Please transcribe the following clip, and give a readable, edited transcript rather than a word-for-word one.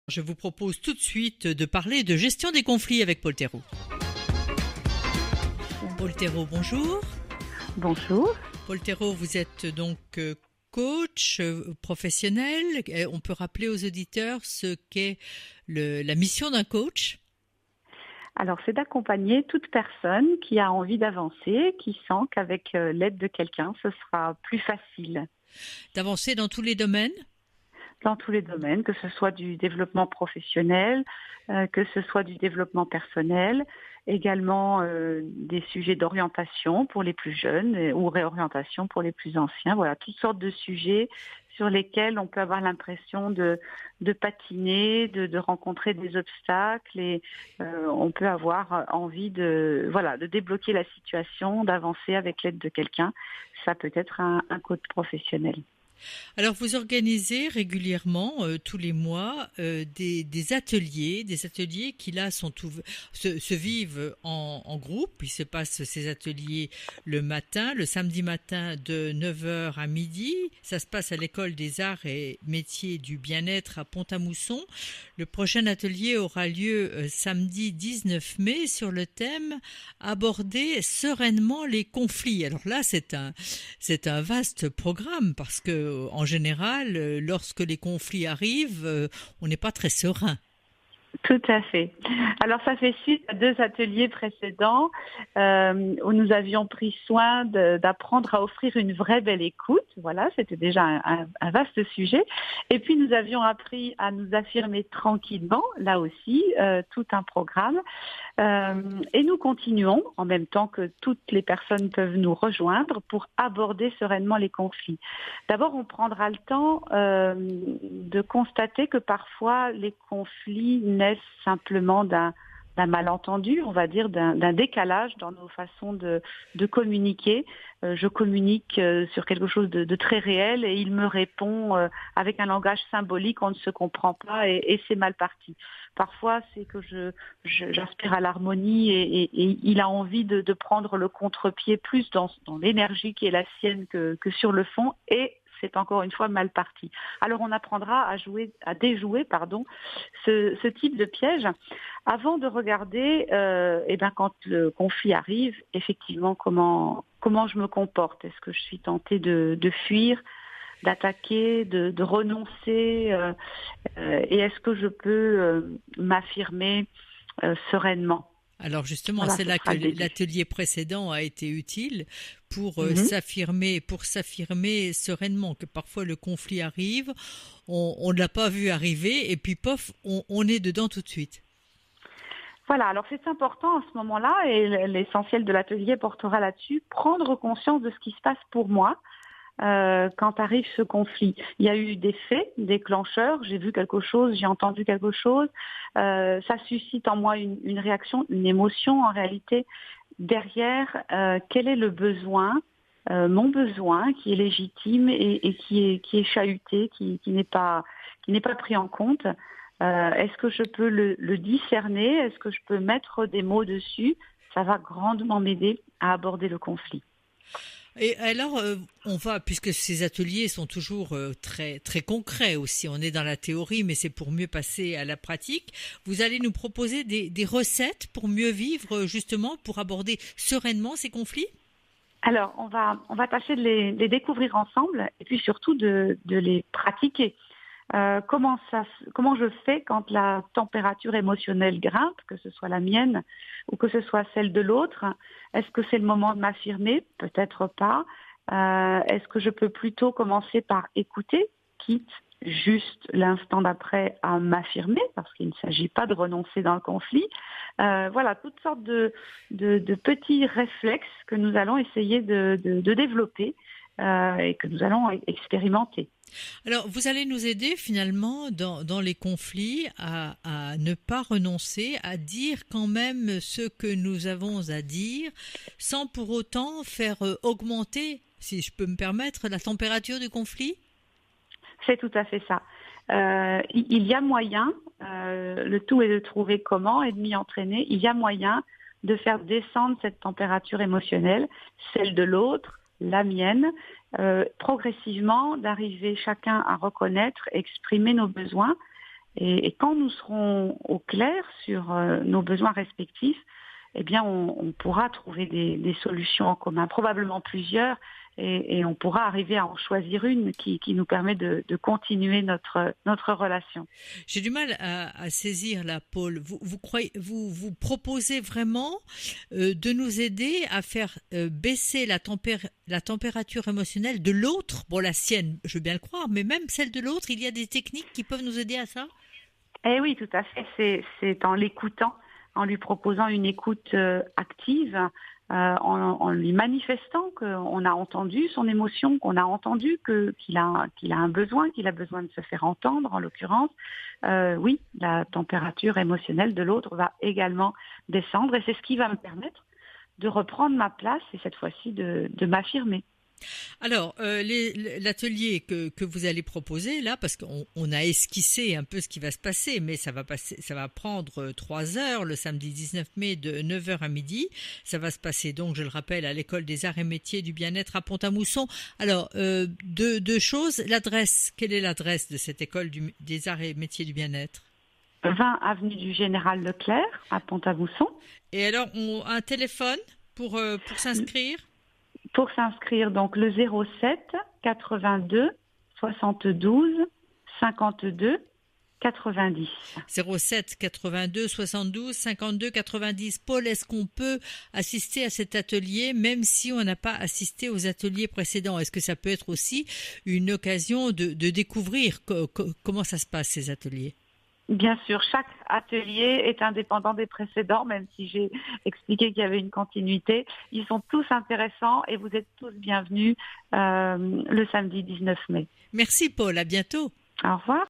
Je vous propose tout de suite de parler de gestion des conflits avec Paul Thérault. Paul Thérault, bonjour. Bonjour. Paul Thérault, vous êtes donc coach professionnel. On peut rappeler aux auditeurs ce qu'est la mission d'un coach? Alors, c'est d'accompagner toute personne qui a envie d'avancer, qui sent qu'avec l'aide de quelqu'un, ce sera plus facile. D'avancer dans tous les domaines? Dans tous les domaines, que ce soit du développement professionnel, que ce soit du développement personnel, également des sujets d'orientation pour les plus jeunes ou réorientation pour les plus anciens. Voilà, toutes sortes de sujets sur lesquels on peut avoir l'impression de patiner, de rencontrer des obstacles et on peut avoir envie de débloquer la situation, d'avancer avec l'aide de quelqu'un. Ça peut être un coach professionnel. Alors, vous organisez régulièrement, tous les mois, des ateliers qui là se vivent en groupe. Il se passe ces ateliers le samedi matin de 9 heures à midi. Ça se passe à l'école des arts et métiers du bien-être à Pont-à-Mousson. Le prochain atelier aura lieu samedi 19 mai sur le thème aborder sereinement les conflits. Alors là, c'est un vaste programme parce que en général, lorsque les conflits arrivent, on n'est pas très serein. Tout à fait. Alors ça fait suite à 2 ateliers précédents où nous avions pris soin d'apprendre à offrir une vraie belle écoute. Voilà, c'était déjà un vaste sujet. Et puis nous avions appris à nous affirmer tranquillement, là aussi, tout un programme. Et nous continuons, en même temps que toutes les personnes peuvent nous rejoindre, pour aborder sereinement les conflits. D'abord, on prendra le temps de constater que parfois les conflits naissent simplement d'un malentendu, on va dire, d'un décalage dans nos façons de communiquer. Je communique sur quelque chose de très réel et il me répond avec un langage symbolique, on ne se comprend pas et c'est mal parti. Parfois, c'est que j'aspire à l'harmonie et il a envie de prendre le contre-pied plus dans l'énergie qui est la sienne que sur le fond et c'est encore une fois mal parti. Alors on apprendra à déjouer ce type de piège avant de regarder quand le conflit arrive, effectivement comment je me comporte. Est-ce que je suis tentée de fuir, d'attaquer, de renoncer et est-ce que je peux m'affirmer sereinement? Alors justement, Voilà, c'est là que l'atelier précédent a été utile pour s'affirmer sereinement, que parfois le conflit arrive, on ne l'a pas vu arriver et puis pof, on est dedans tout de suite. Voilà, alors c'est important à ce moment-là et l'essentiel de l'atelier portera là-dessus, prendre conscience de ce qui se passe pour moi. Quand arrive ce conflit. Il y a eu des faits déclencheurs, j'ai vu quelque chose, j'ai entendu quelque chose, ça suscite en moi une réaction, une émotion en réalité. Derrière, quel est le besoin, mon besoin qui est légitime et qui est chahuté, qui n'est pas pris en compte. Est-ce que je peux le discerner? Est-ce que je peux mettre des mots dessus? Ça va grandement m'aider à aborder le conflit. Et alors, puisque ces ateliers sont toujours très très concrets aussi, on est dans la théorie, mais c'est pour mieux passer à la pratique. Vous allez nous proposer des recettes pour mieux vivre, justement, pour aborder sereinement ces conflits? Alors, on va tâcher de les découvrir ensemble et puis surtout de les pratiquer. Comment je fais quand la température émotionnelle grimpe, que ce soit la mienne ou que ce soit celle de l'autre? Est-ce que c'est le moment de m'affirmer? Peut-être pas. Est-ce que je peux plutôt commencer par écouter, quitte juste l'instant d'après à m'affirmer, parce qu'il ne s'agit pas de renoncer dans le conflit. Voilà, toutes sortes de petits réflexes que nous allons essayer de développer et que nous allons expérimenter. Alors, vous allez nous aider finalement dans les conflits à ne pas renoncer, à dire quand même ce que nous avons à dire, sans pour autant faire augmenter, si je peux me permettre, la température du conflit? C'est tout à fait ça. Il y a moyen, le tout est de trouver comment et de m'y entraîner, il y a moyen de faire descendre cette température émotionnelle, celle de l'autre, la mienne, progressivement d'arriver chacun à reconnaître, exprimer nos besoins Et quand nous serons au clair sur nos besoins respectifs, eh bien, on pourra trouver des solutions en commun, probablement plusieurs, et on pourra arriver à en choisir une qui nous permet de continuer notre relation. J'ai du mal à saisir là, Paul. Vous proposez vraiment de nous aider à faire baisser la température émotionnelle de l'autre. Bon, la sienne, je veux bien le croire, mais même celle de l'autre, il y a des techniques qui peuvent nous aider à ça? Eh oui, tout à fait. C'est en l'écoutant, en lui proposant une écoute active, en lui manifestant qu'on a entendu son émotion, qu'on a entendu qu'il a un besoin, qu'il a besoin de se faire entendre, en l'occurrence. Oui, la température émotionnelle de l'autre va également descendre, et c'est ce qui va me permettre de reprendre ma place et cette fois-ci de m'affirmer. Alors, l'atelier que vous allez proposer là, parce qu'on a esquissé un peu ce qui va se passer, mais ça va prendre 3 heures le samedi 19 mai de 9 heures à midi. Ça va se passer donc, je le rappelle, à l'école des arts et métiers du bien-être à Pont-à-Mousson. Alors, deux choses. L'adresse, quelle est l'adresse de cette école des arts et métiers du bien-être? 20 avenue du Général Leclerc à Pont-à-Mousson. Et alors, un téléphone pour s'inscrire? Pour s'inscrire, donc le 07 82 72 52 90. 07 82 72 52 90. Paul, est-ce qu'on peut assister à cet atelier même si on n'a pas assisté aux ateliers précédents? Est-ce que ça peut être aussi une occasion de découvrir comment ça se passe, ces ateliers? Bien sûr, chaque atelier est indépendant des précédents, même si j'ai expliqué qu'il y avait une continuité. Ils sont tous intéressants et vous êtes tous bienvenus le samedi 19 mai. Merci Paul, à bientôt. Au revoir.